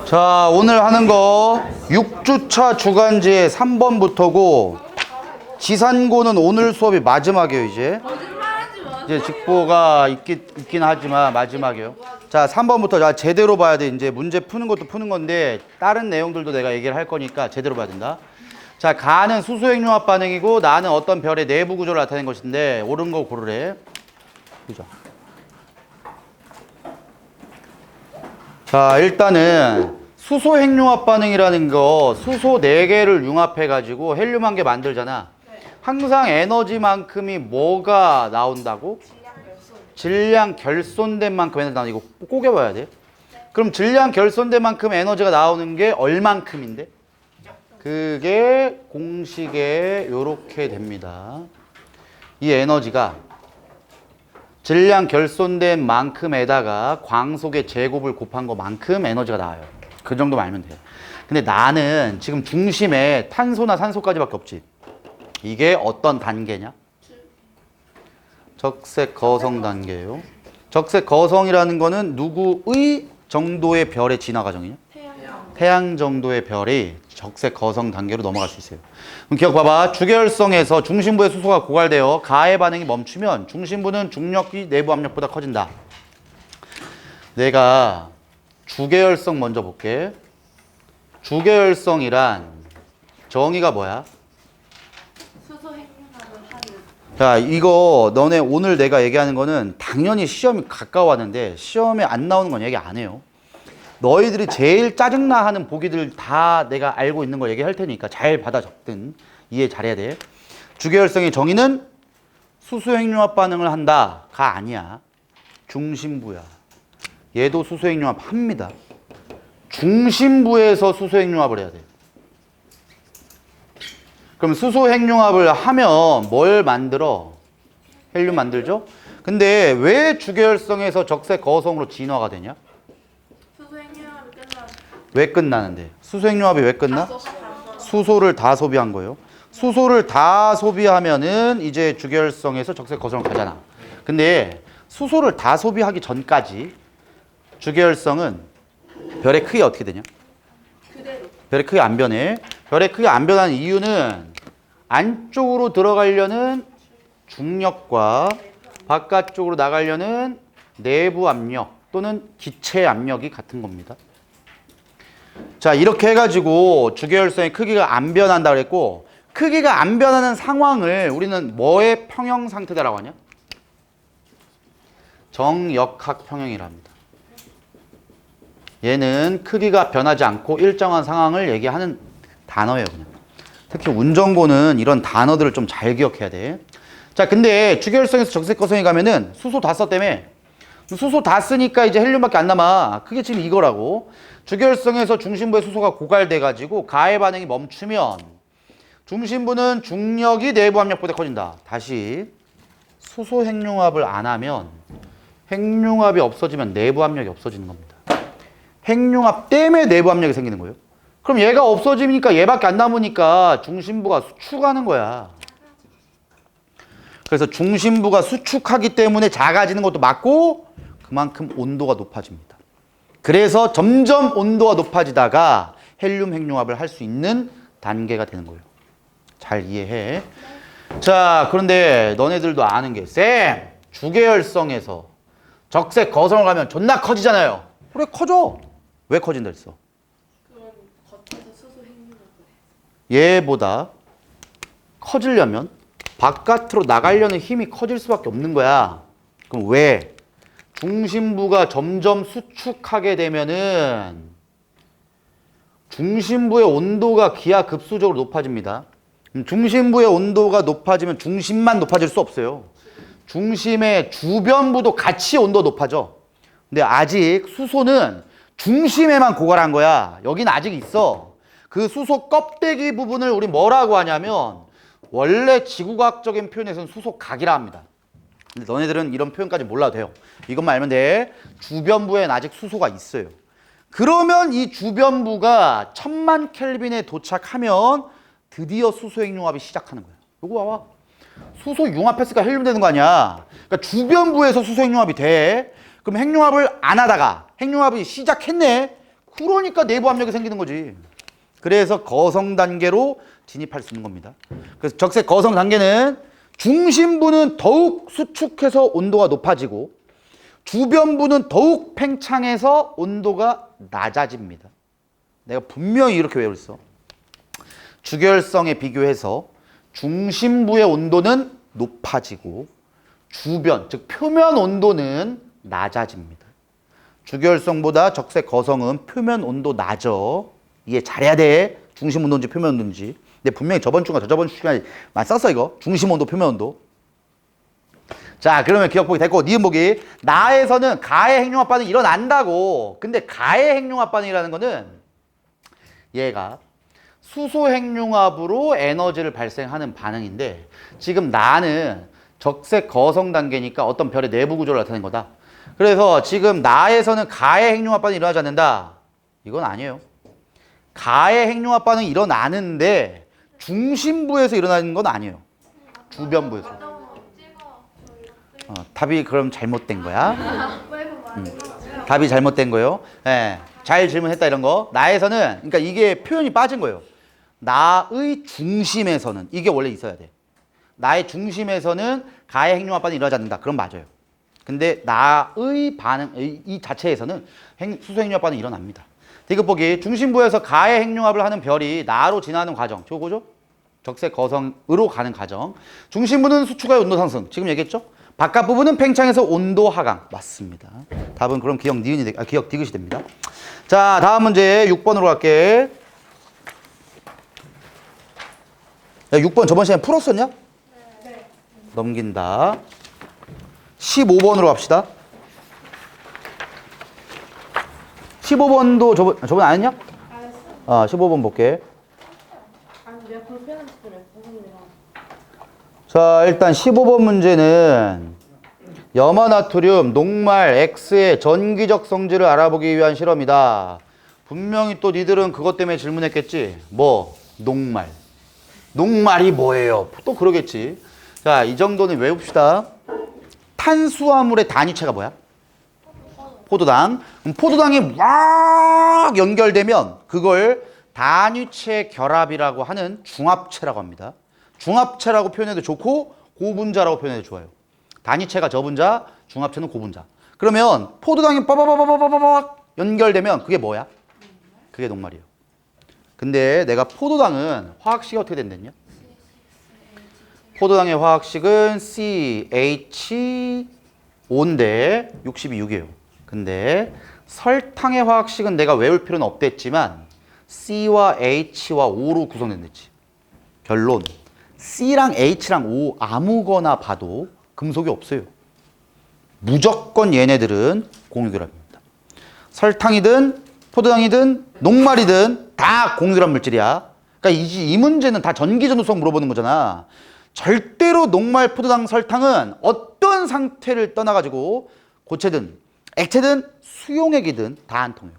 자, 오늘 하는 거 6주차 주간지의 3번부터고 지산고는 오늘 수업이 마지막이에요. 이제 직보가 있긴 하지만 마지막이에요. 자, 3번부터 자 제대로 봐야 돼. 이제 문제 푸는 것도 푸는 건데 다른 내용들도 내가 얘기를 할 거니까 제대로 봐야 된다. 자, 가는 수소핵융합 반응이고 나는 어떤 별의 내부 구조를 나타낸 것인데 옳은 거 고르래. 그죠? 자, 일단은 수소핵융합 반응이라는 거 수소 4개를 융합해 가지고 헬륨 1개 만들잖아. 항상 에너지만큼이 뭐가 나온다고? 질량 결손된 만큼 에너지 나온다. 이거 꼬겨봐야 돼. 그럼 질량 결손된 만큼 에너지가 나오는 게 얼만큼인데? 그게 공식에 요렇게 됩니다. 이 에너지가 질량 결손된 만큼에다가 광속의 제곱을 곱한 것만큼 에너지가 나와요. 그 정도만 알면 돼요. 근데 나는 지금 중심에 탄소나 산소까지밖에 없지. 이게 어떤 단계냐? 적색 거성 단계예요. 적색 거성이라는 거는 누구의 정도의 별의 진화 과정이냐? 태양 정도의 별이 적색 거성 단계로 넘어갈 수 있어요. 그럼 기억봐봐. 주계열성에서 중심부의 수소가 고갈되어 가해 반응이 멈추면 중심부는 중력이 내부 압력보다 커진다. 내가 주계열성 먼저 볼게. 주계열성이란 정의가 뭐야? 자, 이거 너네 오늘 내가 얘기하는 거는 당연히 시험이 가까워왔는데 시험에 안 나오는 건 얘기 안 해요. 너희들이 제일 짜증나 하는 보기들 다 내가 알고 있는 거 얘기할 테니까 잘 받아 적든 이해 잘해야 돼. 주계열성의 정의는 수소핵융합 반응을 한다가 아니야. 중심부야. 얘도 수소핵융합 합니다. 중심부에서 수소핵융합을 해야 돼. 그럼 수소핵융합을 하면 뭘 만들어? 헬륨 만들죠? 근데 왜 주계열성에서 적색 거성으로 진화가 되냐? 수소핵융합이 끝나. 왜 끝나는데? 수소핵융합이 왜 끝나? 수소를 다 소비한 거예요. 수소를 다 소비하면은 이제 주계열성에서 적색 거성으로 가잖아. 근데 수소를 다 소비하기 전까지 주계열성은 별의 크기가 어떻게 되냐? 그대로. 별의 크기 안 변해. 별의 크기 안 변하는 이유는 안쪽으로 들어가려는 중력과 바깥쪽으로 나가려는 내부 압력 또는 기체 압력이 같은 겁니다. 자, 이렇게 해가지고 주계열성의 크기가 안 변한다 그랬고 크기가 안 변하는 상황을 우리는 뭐의 평형 상태다라고 하냐? 정역학 평형이랍니다. 얘는 크기가 변하지 않고 일정한 상황을 얘기하는 단어예요, 그냥. 특히 운전고는 이런 단어들을 좀 잘 기억해야 돼. 자, 근데 주계열성에서 적색 거성에 가면은 수소 다 썼다며. 수소 다 쓰니까 이제 헬륨밖에 안 남아. 그게 지금 이거라고. 주계열성에서 중심부의 수소가 고갈돼 가지고 가해 반응이 멈추면 중심부는 중력이 내부 압력보다 커진다. 다시 수소 핵융합을 안 하면 핵융합이 없어지면 내부 압력이 없어지는 겁니다. 핵융합 때문에 내부 압력이 생기는 거예요. 그럼 얘가 없어지니까 얘밖에 안 남으니까 중심부가 수축하는 거야. 그래서 중심부가 수축하기 때문에 작아지는 것도 맞고 그만큼 온도가 높아집니다. 그래서 점점 온도가 높아지다가 헬륨 핵융합을 할 수 있는 단계가 되는 거예요. 잘 이해해. 자, 그런데 너네들도 아는 게 쌤, 주계열성에서 적색 거성을 가면 존나 커지잖아요. 그래, 커져. 왜 커진다 했어? 그건 겉에서 수소핵융합을 해. 얘보다 커지려면 바깥으로 나가려는 힘이 커질 수밖에 없는 거야. 그럼 왜? 중심부가 점점 수축하게 되면은 중심부의 온도가 기하급수적으로 높아집니다. 중심부의 온도가 높아지면 중심만 높아질 수 없어요. 중심의 주변부도 같이 온도가 높아져. 근데 아직 수소는 중심에만 고갈한 거야. 여긴 아직 있어. 그 수소 껍데기 부분을 우리 뭐라고 하냐면 원래 지구과학적인 표현에서는 수소각이라 합니다. 근데 너네들은 이런 표현까지 몰라도 돼요. 이것만 알면 돼. 주변부엔 아직 수소가 있어요. 그러면 이 주변부가 1000만 켈빈에 도착하면 드디어 수소 핵융합이 시작하는 거야. 이거 봐봐. 수소 융합했으니까 헬륨 되는 거 아니야. 그러니까 그러니까 주변부에서 수소 핵융합이 돼. 그럼 핵융합을 안 하다가 핵융합이 시작했네. 그러니까 내부 압력이 생기는 거지. 그래서 거성 단계로 진입할 수 있는 겁니다. 그래서 적색 거성 단계는 중심부는 더욱 수축해서 온도가 높아지고 주변부는 더욱 팽창해서 온도가 낮아집니다. 내가 분명히 이렇게 외웠어. 주결성에 비교해서 중심부의 온도는 높아지고 주변, 즉 표면 온도는 낮아집니다. 주결성보다 적색 거성은 표면 온도 낮아. 이해 잘해야 돼. 중심 온도인지 표면 온도인지. 근데 분명히 저번 주가 저번 주 시간에 많이 썼어 이거. 중심 온도, 표면 온도. 자, 그러면 기억보기 됐고 니은보기. 나에서는 가해 핵융합 반응이 일어난다고. 근데 가해 핵융합 반응이라는 거는 얘가 수소 핵융합으로 에너지를 발생하는 반응인데 지금 나는 적색 거성 단계니까 어떤 별의 내부 구조를 나타낸 거다. 그래서 지금 나에서는 가해 핵융합 반응이 일어나지 않는다. 이건 아니에요. 가해 핵융합 반응이 일어나는데 중심부에서 일어나는 건 아니에요. 주변부에서. 답이 그럼 잘못된 거야. 답이 잘못된 거예요. 네, 잘 질문했다 이런 거. 나에서는 그러니까 이게 표현이 빠진 거예요. 나의 중심에서는 이게 원래 있어야 돼. 나의 중심에서는 가해 핵융합 반응이 일어나지 않는다. 그럼 맞아요. 근데 나의 반응 이 자체에서는 수소 핵융합 반응이 일어납니다. 디귿보기. 중심부에서 가해 핵융합을 하는 별이 나로 지나는 과정. 저거죠? 적색 거성으로 가는 과정. 중심부는 수축하여 온도 상승. 지금 얘기했죠? 바깥 부분은 팽창해서 온도 하강. 맞습니다. 답은 그럼 기억 니은이 기억 디귿이 됩니다. 자, 다음 문제 6번으로 갈게. 야, 6번 저번 시간에 풀었었냐? 네. 넘긴다. 15번으로 갑시다. 15번도 저번 안 했냐? 알았어. 15번 볼게. 아니 내가 불편한 짓을 했어. 자, 일단 15번 문제는 염화나트륨, 녹말 X의 전기적 성질을 알아보기 위한 실험이다. 분명히 또 니들은 그것 때문에 질문했겠지? 뭐? 녹말. 녹말이 뭐예요? 또 그러겠지. 자, 이 정도는 외웁시다. 탄수화물의 단위체가 뭐야? 포도당. 그럼 포도당이 막 연결되면 그걸 단위체 결합이라고 하는 중합체라고 합니다. 중합체라고 표현해도 좋고 고분자라고 표현해도 좋아요. 단위체가 저분자, 중합체는 고분자. 그러면 포도당이 빠바바바바바박 연결되면 그게 뭐야? 그게 녹말이에요. 근데 내가 포도당은 화학식이 어떻게 된댔냐? 포도당의 화학식은 CH5인데 62,6이에요. 근데 설탕의 화학식은 내가 외울 필요는 없댔지만 C와 H와 O로 구성된댔지. 결론. C랑 H랑 O 아무거나 봐도 금속이 없어요. 무조건 얘네들은 공유결합입니다. 설탕이든 포도당이든 녹말이든 다 공유결합 물질이야. 그러니까 이 문제는 다 전기전도성 물어보는 거잖아. 절대로 녹말, 포도당, 설탕은 어떤 상태를 떠나가지고 고체든 액체든 수용액이든 다 안 통해요.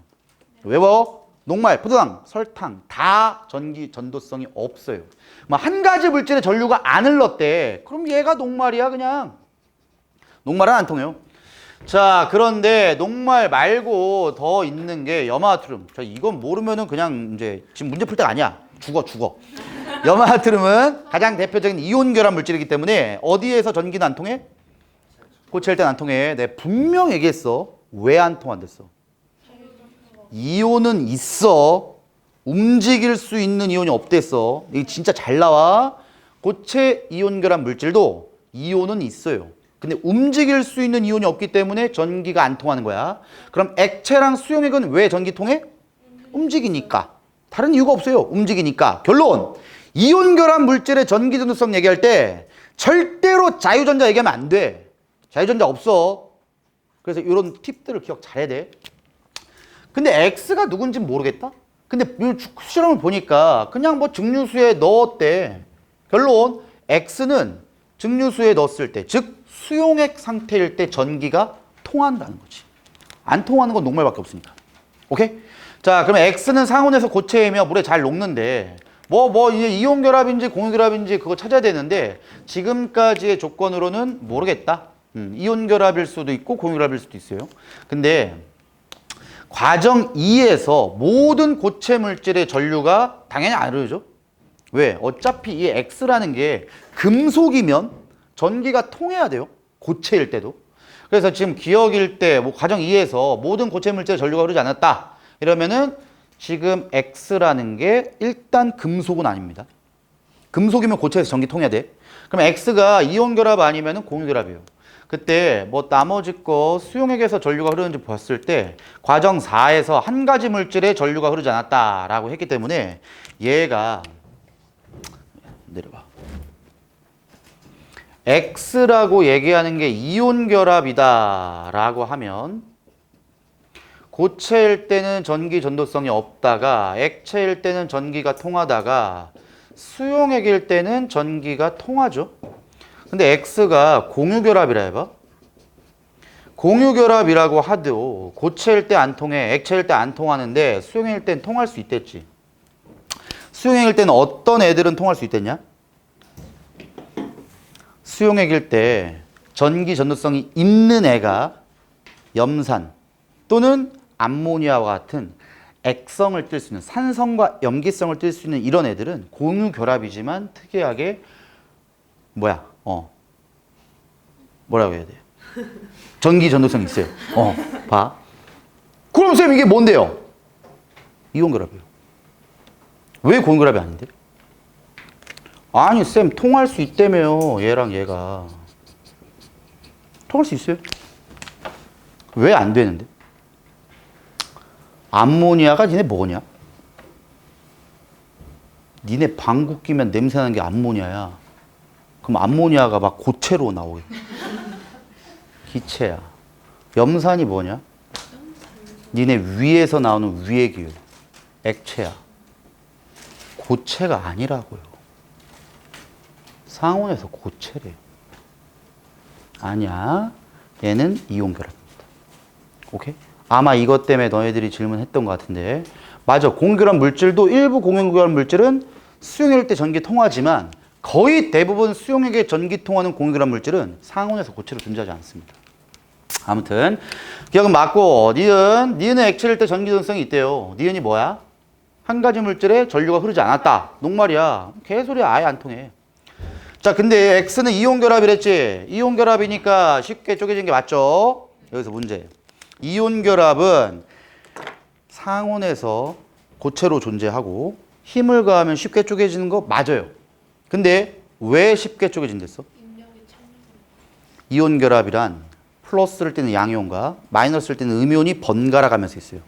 외워. 녹말, 포도당, 설탕 다 전기 전도성이 없어요. 한 가지 물질의 전류가 안 흘렀대. 그럼 얘가 녹말이야 그냥. 녹말은 안 통해요. 자, 그런데 녹말 말고 더 있는 게 염화나트륨. 자, 이건 모르면은 그냥 이제 지금 문제 풀 때가 아니야. 죽어. 염화나트륨은 가장 대표적인 이온 결합 물질이기 때문에 어디에서 전기는 안 통해? 고체일 땐 안 통해. 내가 분명 얘기했어. 왜 안 통한댔어? 이온은 있어. 움직일 수 있는 이온이 없댔어. 이게 진짜 잘 나와. 고체 이온 결합 물질도 이온은 있어요. 근데 움직일 수 있는 이온이 없기 때문에 전기가 안 통하는 거야. 그럼 액체랑 수용액은 왜 전기 통해? 움직이니까. 다른 이유가 없어요. 움직이니까. 결론. 이온 결합 물질의 전기 전도성 얘기할 때 절대로 자유전자 얘기하면 안 돼. 자유전자 없어. 그래서 이런 팁들을 기억 잘해야 돼. 근데 X가 누군지 모르겠다? 근데 실험을 보니까 그냥 뭐 증류수에 넣었대. 결론. X는 증류수에 넣었을 때, 즉 수용액 상태일 때 전기가 통한다는 거지. 안 통하는 건 녹말밖에 없으니까. 오케이? 자, 그러면 X는 상온에서 고체이며 물에 잘 녹는데 이제 이온 결합인지 공유 결합인지 그거 찾아야 되는데 지금까지의 조건으로는 모르겠다. 이온 결합일 수도 있고 공유 결합일 수도 있어요. 근데 과정 2에서 모든 고체 물질의 전류가 당연히 안 흐르죠. 왜? 어차피 이 X라는 게 금속이면 전기가 통해야 돼요. 고체일 때도. 그래서 지금 기억일 때 뭐 과정 2에서 모든 고체 물질의 전류가 흐르지 않았다. 이러면은 지금 X라는 게 일단 금속은 아닙니다. 금속이면 고체에서 전기 통해야 돼. 그럼 X가 이온 결합 아니면 공유 결합이에요. 그때 뭐 나머지 거 수용액에서 전류가 흐르는지 봤을 때 과정 4에서 한 가지 물질의 전류가 흐르지 않았다라고 했기 때문에 얘가 내려봐. X라고 얘기하는 게 이온 결합이다라고 하면 고체일 때는 전기 전도성이 없다가 액체일 때는 전기가 통하다가 수용액일 때는 전기가 통하죠. 근데 X가 공유결합이라 해봐. 공유결합이라고 하도 고체일 때 안 통해, 액체일 때 안 통하는데 수용액일 땐 통할 수 있댔지. 수용액일 때는 어떤 애들은 통할 수 있댔냐? 수용액일 때 전기 전도성이 있는 애가 염산 또는 암모니아와 같은 액성을 띨 수 있는 산성과 염기성을 띨 수 있는 이런 애들은 공유결합이지만 특이하게 뭐라고 해야 돼? 전기 전도성이 있어요. 봐. 그럼 쌤 이게 뭔데요? 이온결합이에요. 왜 공유결합이 아닌데? 아니 쌤 통할 수 있다며요. 얘랑 얘가. 통할 수 있어요. 왜 안 되는데? 암모니아가 니네 뭐냐? 니네 방구 끼면 냄새나는 게 암모니아야. 그럼 암모니아가 막 고체로 나오게. 기체야. 염산이 뭐냐? 니네 위에서 나오는 위의 기운. 액체야. 고체가 아니라고요. 상온에서 고체래. 아니야. 얘는 이온결합입니다. 오케이? 아마 이것 때문에 너희들이 질문했던 것 같은데 맞아. 공유결합 물질도 일부 공유결합 물질은 수용액일 때 전기 통하지만 거의 대부분 수용액에 전기 통하는 공유결합 물질은 상온에서 고체로 존재하지 않습니다. 아무튼 기억은 맞고 니은은 액체일 때 전기 전성이 있대요. 니은이 뭐야? 한 가지 물질에 전류가 흐르지 않았다. 녹말이야. 개소리야. 아예 안 통해. 자, 근데 X는 이온결합이랬지. 이온결합이니까 쉽게 쪼개진 게 맞죠? 여기서 문제. 이온결합은 상온에서 고체로 존재하고 힘을 가하면 쉽게 쪼개지는 거 맞아요. 근데 왜 쉽게 쪼개진댔어? 이온결합이란 플러스를 띠는 양이온과 마이너스를 띠는 음이온이 번갈아 가면서 있어요.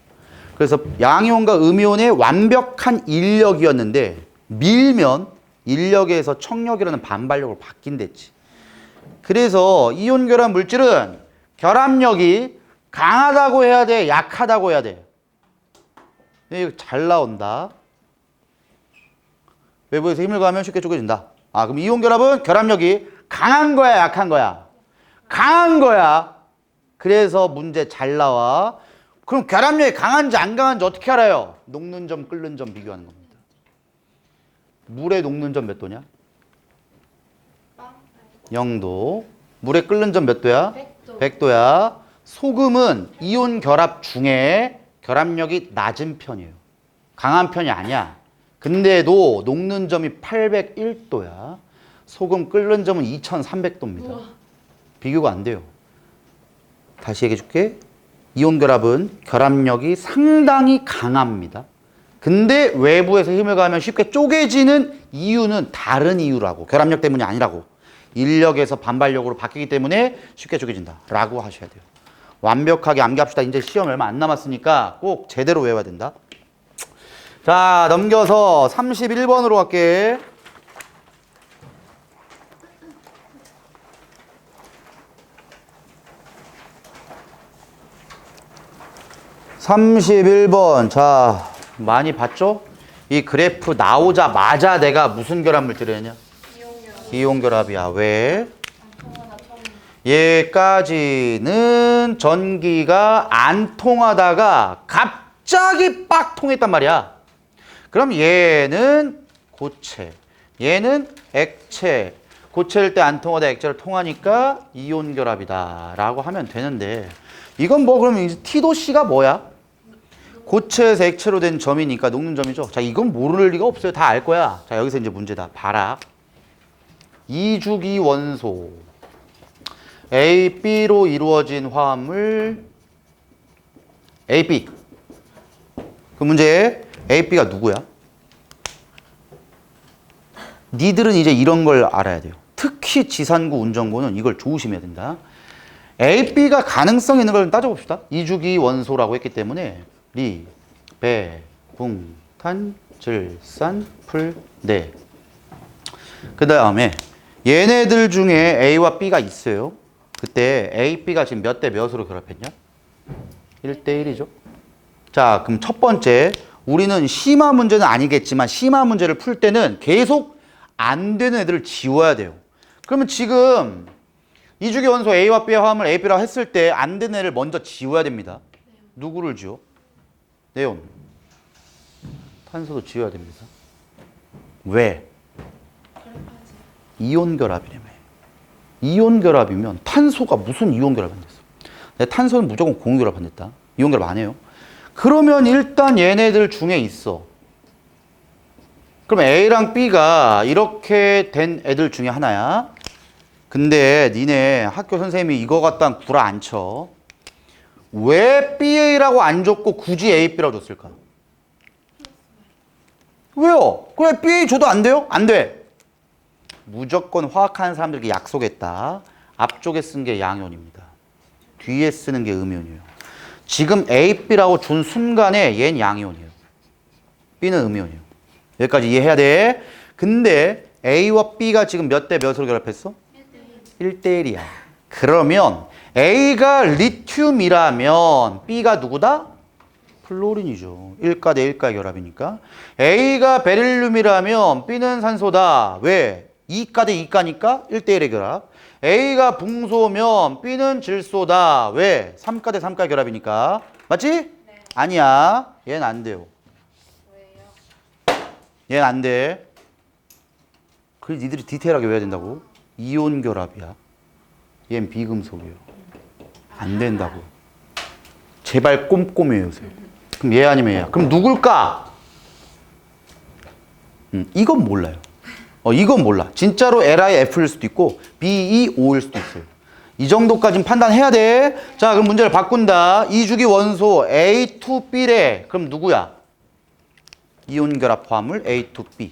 그래서 양이온과 음이온의 완벽한 인력이었는데 밀면 인력에서 청력이라는 반발력으로 바뀐댔지. 그래서 이온결합 물질은 결합력이 강하다고 해야 돼? 약하다고 해야 돼? 이거 잘 나온다. 외부에서 힘을 가하면 쉽게 쪼개진다. 그럼 이온결합은 결합력이 강한 거야? 약한 거야? 강한 거야. 그래서 문제 잘 나와. 그럼 결합력이 강한지 안 강한지 어떻게 알아요? 녹는 점, 끓는 점 비교하는 겁니다. 물에 녹는 점 몇 도냐? 0도. 물에 끓는 점 몇 도야? 100도야. 소금은 이온 결합 중에 결합력이 낮은 편이에요. 강한 편이 아니야. 근데도 녹는 점이 801도야. 소금 끓는 점은 2300도입니다. 비교가 안 돼요. 다시 얘기해 줄게. 이온 결합은 결합력이 상당히 강합니다. 근데 외부에서 힘을 가하면 쉽게 쪼개지는 이유는 다른 이유라고. 결합력 때문이 아니라고. 인력에서 반발력으로 바뀌기 때문에 쉽게 쪼개진다 라고 하셔야 돼요. 완벽하게 암기합시다. 이제 시험 얼마 안 남았으니까 꼭 제대로 외워야 된다. 자, 넘겨서 31번으로 갈게. 31번. 자, 많이 봤죠? 이 그래프 나오자마자 내가 무슨 결합 물질을 했냐? 이온결합이야. 왜? 얘까지는 전기가 안 통하다가 갑자기 빡 통했단 말이야. 그럼 얘는 고체, 얘는 액체. 고체일 때 안 통하다 액체를 통하니까 이온 결합이다 라고 하면 되는데 이건 뭐 그러면 이제 T도 C가 뭐야? 고체에서 액체로 된 점이니까 녹는 점이죠. 자, 이건 모를 리가 없어요. 다 알 거야. 자, 여기서 이제 문제다. 봐라. 이주기 원소 A, B로 이루어진 화합물 A, B. 그 문제 A, B가 누구야? 니들은 이제 이런 걸 알아야 돼요. 특히 지산고, 운전고는 이걸 조심해야 된다. A, B가 가능성 있는 걸 따져봅시다. 이주기 원소라고 했기 때문에 리, 배, 붕, 탄, 질, 산, 풀, 네. 그 다음에 얘네들 중에 A와 B가 있어요. 그때 A, B가 지금 몇 대 몇으로 결합했냐? 1대 1이죠. 자, 그럼 첫 번째 우리는 심화 문제는 아니겠지만 심화 문제를 풀 때는 계속 안 되는 애들을 지워야 돼요. 그러면 지금 이주기 원소 A와 B의 화합을 A, B라고 했을 때 안 되는 애를 먼저 지워야 됩니다. 누구를 지워? 네온. 탄소도 지워야 됩니다. 왜? 이온 결합이라며. 이온 결합이면 탄소가 무슨 이온 결합 안 됐어? 내 탄소는 무조건 공유 결합 안 됐다. 이온 결합 안 해요. 그러면 일단 얘네들 중에 있어. 그럼 A랑 B가 이렇게 된 애들 중에 하나야. 근데 니네 학교 선생님이 이거 갖다 구라 안 쳐. 왜 BA라고 안 줬고 굳이 AB라고 줬을까? 왜요? 그래 BA 줘도 안 돼요? 안 돼. 무조건 화학하는 사람들에게 약속했다. 앞쪽에 쓴 게 양이온입니다. 뒤에 쓰는 게 음이온이에요. 지금 AB라고 준 순간에 얘는 양이온이에요. B는 음이온이에요. 여기까지 이해해야 돼. 근데 A와 B가 지금 몇 대 몇으로 결합했어? 1대 1이야. 그러면 A가 리튬이라면 B가 누구다? 플로린이죠. 1가 대 1가의 결합이니까. A가 베릴륨이라면 B는 산소다. 왜? 2가 대 2가니까 1대 1의 결합. A가 붕소면 B는 질소다. 왜? 3가 대 3가의 결합이니까. 맞지? 네. 아니야. 얘는 안 돼요. 왜요? 얘는 안 돼. 그래서 니들이 디테일하게 외워야 된다고. 이온 결합이야. 얘는 비금속이에요. 안 된다고. 제발 꼼꼼히 외우세요. 그럼 얘 아니면 얘야. 그럼 누굴까? 이건 몰라요. 이건 몰라. 진짜로 LIF일 수도 있고 BEO일 수도 있어요. 이 정도까지는 판단해야 돼. 자, 그럼 문제를 바꾼다. 이주기 원소 A2B래. 그럼 누구야? 이온 결합 화합물 A2B.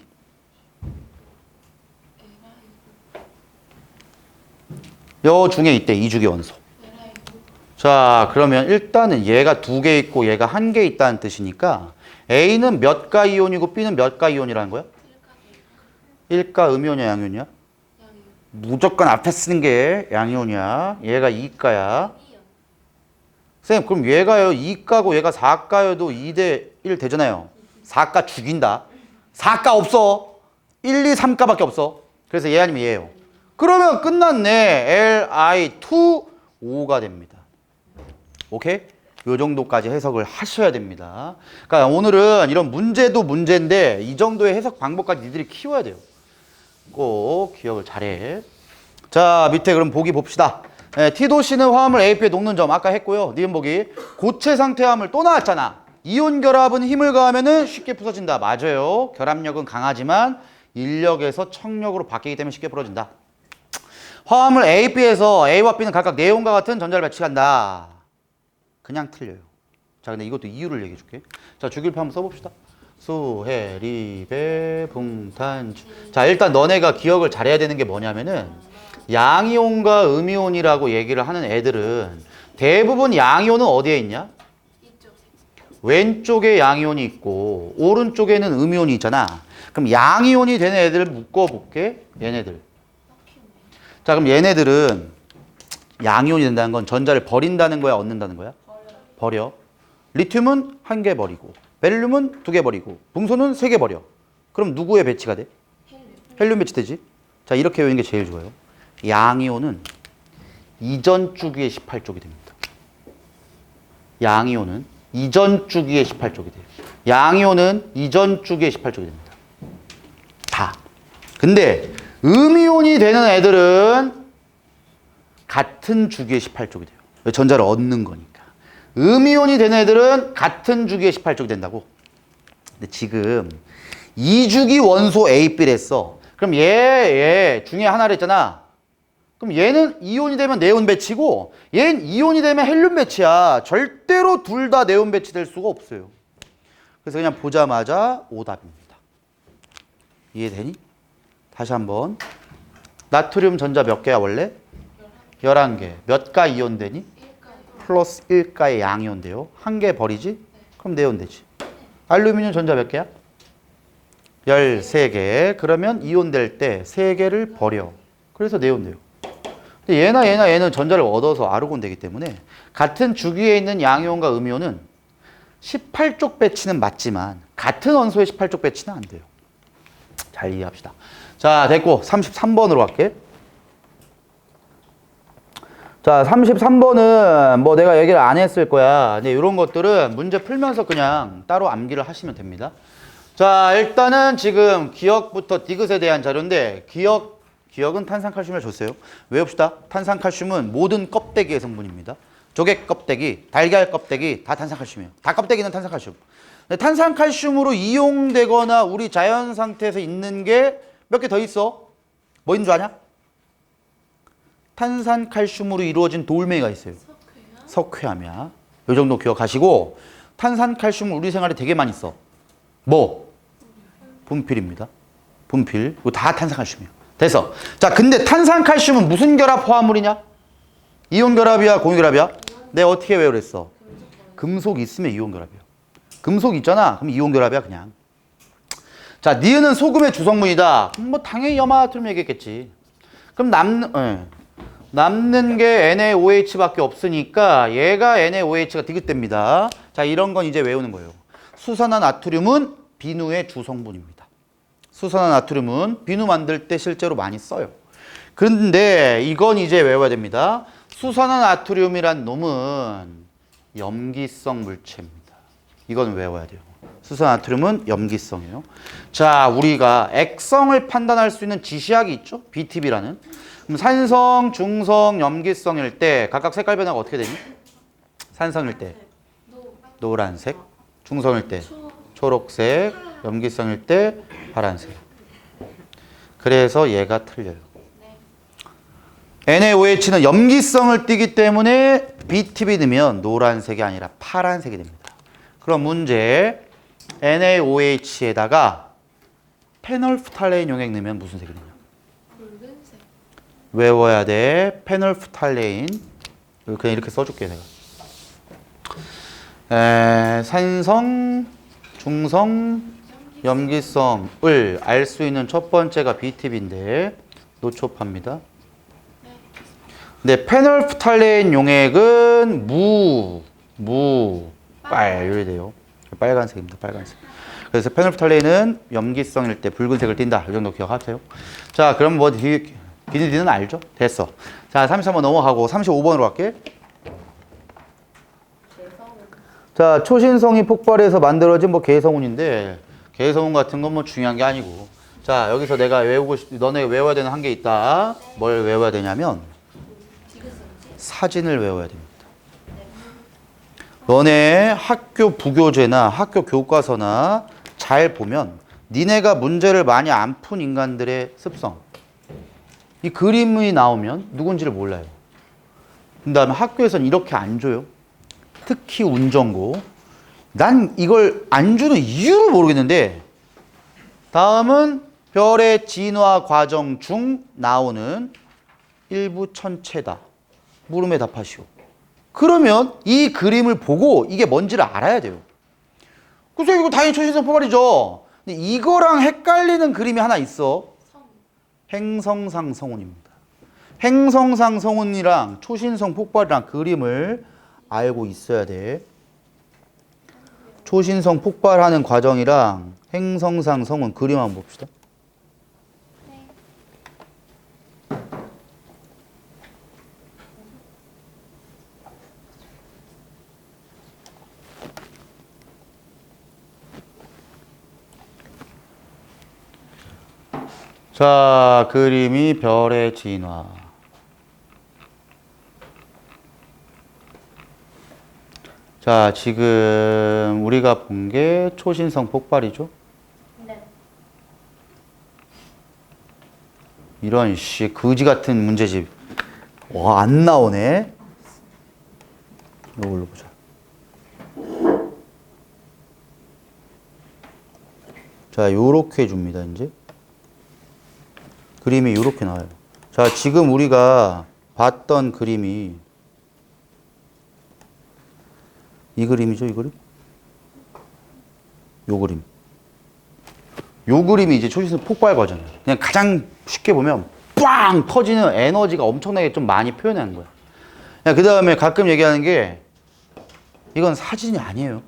요 중에 있대. 이주기 원소. 자, 그러면 일단은 얘가 2개 있고 얘가 1개 있다는 뜻이니까 A는 몇 가 이온이고 B는 몇 가 이온이라는 거야? 1가 음이온이야, 양이온이야? 무조건 앞에 쓰는 게 양이온이야. 얘가 2가야. 선생님, 그럼 얘가요 2가고 얘가 4가여도 2대 1 되잖아요. 4가 죽인다. 4가 없어. 1, 2, 3가밖에 없어. 그래서 얘 아니면 얘예요. 그러면 끝났네. Li2O가 됩니다. 오케이? 요 정도까지 해석을 하셔야 됩니다. 그러니까 오늘은 이런 문제도 문제인데 이 정도의 해석 방법까지 니들이 키워야 돼요. 꼭 기억을 잘해. 자, 밑에 그럼 보기 봅시다. 네, T도 C는 화합물 AP에 녹는 점 아까 했고요. 니은 보기. 고체 상태 화합물 또 나왔잖아. 이온 결합은 힘을 가하면 쉽게 부서진다. 맞아요. 결합력은 강하지만 인력에서 청력으로 바뀌기 때문에 쉽게 부러진다. 화합물 A, B에서 A와 B는 각각 네온과 같은 전자를 배치한다. 그냥 틀려요. 자, 근데 이것도 이유를 얘기해 줄게. 자, 주기율표 한번 써봅시다. 수, 해, 리, 배, 붕, 탄, 주. 자, 일단 너네가 기억을 잘해야 되는 게 뭐냐면은 양이온과 음이온이라고 얘기를 하는 애들은 대부분 양이온은 어디에 있냐? 왼쪽에 양이온이 있고 오른쪽에는 음이온이 있잖아. 그럼 양이온이 되는 애들을 묶어볼게. 얘네들. 자, 그럼 얘네들은 양이온이 된다는 건 전자를 버린다는 거야, 얻는다는 거야? 버려. 리튬은 1개 버리고 베릴륨은 2개 버리고 붕소는 3개 버려. 그럼 누구에 배치가 돼? 헬륨 배치되지. 자, 이렇게 외우는 게 제일 좋아요. 양이온은 이전 주기의 18쪽이 됩니다. 양이온은 이전 주기의 18쪽이 돼요. 양이온은 이전 주기의 18쪽이 됩니다. 다. 근데 음이온이 되는 애들은 같은 주기의 18족이 돼요. 전자를 얻는 거니까. 음이온이 되는 애들은 같은 주기의 18족이 된다고. 근데 지금 2주기 원소 A, B를 했어. 그럼 얘 중에 하나를 했잖아. 그럼 얘는 이온이 되면 네온 배치고 얘는 이온이 되면 헬륨 배치야. 절대로 둘 다 네온 배치될 수가 없어요. 그래서 그냥 보자마자 오답입니다. 이해되니? 다시 한번. 나트륨 전자 몇 개야 원래? 11개. 몇 가 이온 되니? 플러스 1가의 양이온 돼요. 한 개 버리지? 그럼 네온 되지. 알루미늄 전자 몇 개야? 13개. 그러면 이온 될 때 3개를 버려. 그래서 네온 돼요. 근데 얘는 전자를 얻어서 아르곤 되기 때문에 같은 주기에 있는 양이온과 음이온은 18쪽 배치는 맞지만 같은 원소의 18쪽 배치는 안 돼요. 잘 이해합시다. 자, 됐고 33번으로 갈게. 자, 33번은 뭐 내가 얘기를 안 했을 거야. 근데 이런 것들은 문제 풀면서 그냥 따로 암기를 하시면 됩니다. 자, 일단은 지금 기억부터 디귿에 대한 자료인데 기억은 탄산칼슘을 줬어요. 외웁시다. 탄산칼슘은 모든 껍데기의 성분입니다. 조개 껍데기, 달걀 껍데기 다 탄산칼슘이에요. 다 껍데기는 탄산칼슘. 근데 탄산칼슘으로 이용되거나 우리 자연 상태에서 있는 게 몇 개 더 있어. 뭐 있는 줄 아냐? 탄산칼슘으로 이루어진 돌멩이가 있어요. 석회암이야. 이 정도 기억하시고 탄산칼슘은 우리 생활에 되게 많이 써. 뭐? 분필입니다. 분필. 이거 다 탄산칼슘이에요. 됐어. 자, 근데 탄산칼슘은 무슨 결합 화합물이냐? 이온 결합이야, 공유 결합이야? 내가 어떻게 외우랬어? 금속 있으면 이온 결합이야. 금속 있잖아. 그럼 이온 결합이야, 그냥. 자, 니은은 소금의 주성분이다. 뭐 당연히 염화나트륨 얘기했겠지. 그럼 남는 게 NaOH밖에 없으니까 얘가 NaOH가 디귿됩니다. 자, 이런 건 이제 외우는 거예요. 수산화나트륨은 비누의 주성분입니다. 수산화나트륨은 비누 만들 때 실제로 많이 써요. 그런데 이건 이제 외워야 됩니다. 수산화나트륨이란 놈은 염기성 물체입니다. 이건 외워야 돼요. 수산화나트륨은 염기성이에요. 자, 우리가 액성을 판단할 수 있는 지시약이 있죠? BTB라는. 그럼 산성, 중성, 염기성일 때 각각 색깔 변화가 어떻게 되니? 산성일 때 노란색, 중성일 때 초록색, 염기성일 때 파란색. 그래서 얘가 틀려요. NaOH는 염기성을 띠기 때문에 BTB 넣으면 노란색이 아니라 파란색이 됩니다. 그럼 문제 NaOH에다가 페놀프탈레인 용액 넣으면 무슨 색이 되냐? 붉은색. 외워야 돼. 페놀프탈레인. 그냥 이렇게 써줄게 내가. 산성, 중성, 염기성을 알 수 있는 첫 번째가 BTB인데 노초파입니다. 근데 페놀프탈레인 용액은 이래 돼요. 빨간색입니다. 빨간색. 그래서 페놀프탈레인은 염기성일 때 붉은색을 띈다. 이 정도 기억하세요. 자, 그럼 뭐 비니디는 알죠? 됐어. 자, 33번 넘어가고 35번으로 갈게. 자, 초신성이 폭발해서 만들어진 뭐 개성운인데 개성운 같은 건 뭐 중요한 게 아니고. 자, 여기서 내가 너네 외워야 되는 한 게 있다. 뭘 외워야 되냐면 사진을 외워야 됩니다. 너네 학교 부교재나 학교 교과서나 잘 보면 니네가 문제를 많이 안 푼 인간들의 습성. 이 그림이 나오면 누군지를 몰라요. 그 다음에 학교에서는 이렇게 안 줘요. 특히 운전고. 난 이걸 안 주는 이유를 모르겠는데 다음은 별의 진화 과정 중 나오는 일부 천체다. 물음에 답하시오. 그러면 이 그림을 보고 이게 뭔지를 알아야 돼요. 그래서 이거 당연히 초신성 폭발이죠. 근데 이거랑 헷갈리는 그림이 하나 있어. 행성상 성운입니다. 행성상 성운이랑 초신성 폭발이랑 그림을 알고 있어야 돼. 초신성 폭발하는 과정이랑 행성상 성운 그림 한번 봅시다. 자, 그림이 별의 진화. 자, 지금 우리가 본 게 초신성 폭발이죠. 네. 이런 씨 거지 같은 문제집. 와, 안 나오네. 이걸로 보자. 자, 요렇게 해줍니다, 이제. 그림이 요렇게 나와요. 자, 지금 우리가 봤던 그림이 이 그림이죠, 이 그림? 요 그림. 요 그림이 이제 초신성 폭발 버전이에요. 그냥 가장 쉽게 보면 빵 터지는 에너지가 엄청나게 좀 많이 표현하는 거야. 그 다음에 가끔 얘기하는 게 이건 사진이 아니에요.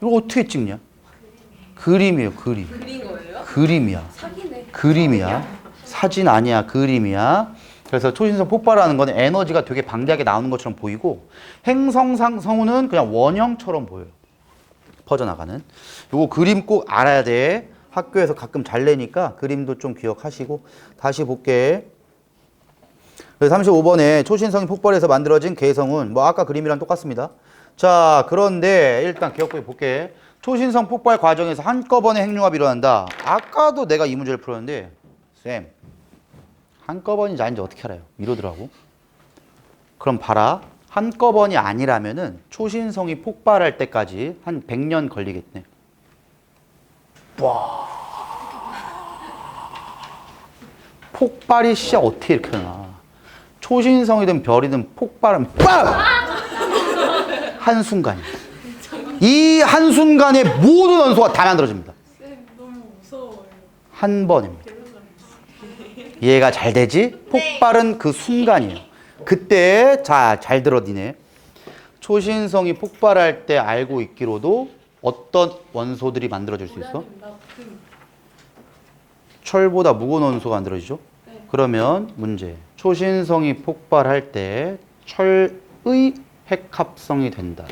이거 어떻게 찍냐? 그림이에요, 그림. 그린 거예요? 그림이야. 사기네. 그림이야. 사진 아니야, 그림이야. 그래서 초신성 폭발하는 거는 에너지가 되게 방대하게 나오는 것처럼 보이고 행성상 성우는 그냥 원형처럼 보여요. 퍼져나가는. 요거 그림 꼭 알아야 돼. 학교에서 가끔 잘 내니까 그림도 좀 기억하시고. 다시 볼게. 그래서 35번에 초신성이 폭발해서 만들어진 개성운. 뭐 아까 그림이랑 똑같습니다. 자, 그런데 일단 기억부에 볼게. 초신성 폭발 과정에서 한꺼번에 핵융합이 일어난다. 아까도 내가 이 문제를 풀었는데 쌤, 한꺼번인지 아닌지 어떻게 알아요? 이러더라고. 그럼 봐라. 한꺼번이 아니라면은 초신성이 폭발할 때까지 한 100년 걸리겠네. 와. 폭발이 진짜 어떻게 이렇게 되나. 초신성이든 별이든 폭발은 빵! 한순간이야. 이 한순간에 모든 원소가 다 만들어집니다. 쌤 너무 무서워요. 한 번입니다. 이해가 잘 되지? 폭발은 그 순간이에요. 그때 자, 잘 들어 니네. 초신성이 폭발할 때 알고 있기로도 어떤 원소들이 만들어질 수 있어? 철보다 무거운 원소가 만들어지죠? 네. 그러면 문제. 초신성이 폭발할 때 철의 핵합성이 된다.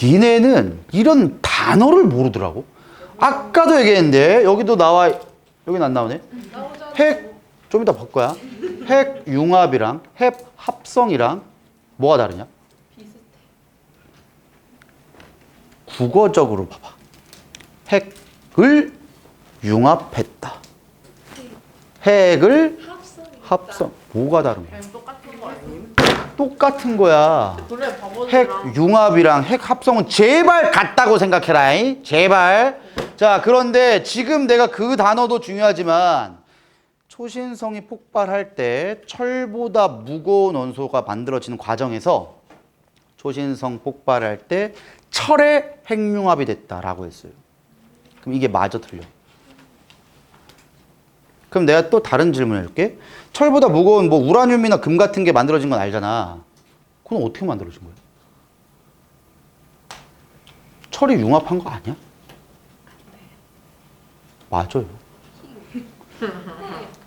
니네는 이런 단어를 모르더라고. 아까도 얘기했는데 여기도 나와. 여기는 안 나오네. 핵, 좀 이따 볼 거야. 핵융합이랑 핵합성이랑 뭐가 다르냐? 비슷해. 국어적으로 봐봐. 핵을 융합했다. 핵을 합성. 뭐가 다른 거야? 똑같은 거 아니에요? 똑같은 거야. 그래 바보들아. 핵융합이랑 핵합성은 제발 같다고 생각해라. 이? 제발. 자, 그런데 지금 내가 그 단어도 중요하지만 초신성이 폭발할 때 철보다 무거운 원소가 만들어지는 과정에서 초신성 폭발할 때 철의 핵융합이 됐다라고 했어요. 그럼 이게 맞아 틀려? 그럼 내가 또 다른 질문 해줄게. 철보다 무거운 뭐 우라늄이나 금 같은 게 만들어진 건 알잖아. 그건 어떻게 만들어진 거야? 철이 융합한 거 아니야? 맞아요.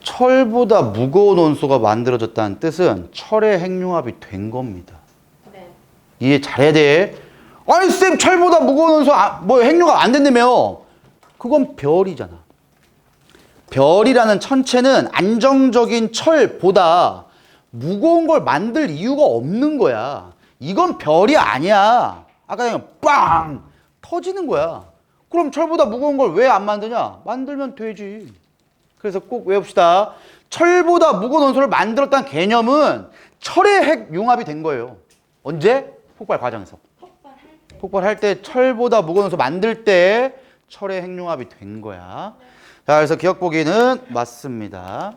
철보다 무거운 원소가 만들어졌다는 뜻은 철의 핵융합이 된 겁니다. 네. 이해 잘해야 돼. 아니 쌤, 철보다 무거운 원소 뭐 핵융합 안 된다며. 그건 별이잖아. 별이라는 천체는 안정적인 철보다 무거운 걸 만들 이유가 없는 거야. 이건 별이 아니야. 아까 그냥 빵 터지는 거야. 그럼 철보다 무거운 걸 왜 안 만드냐? 만들면 되지. 그래서 꼭 외웁시다. 철보다 무거운 원소를 만들었다는 개념은 철의 핵융합이 된 거예요. 언제? 폭발 과정에서. 폭발할 때 철보다 무거운 원소 만들 때 철의 핵융합이 된 거야. 자, 그래서 기억 보기는 맞습니다.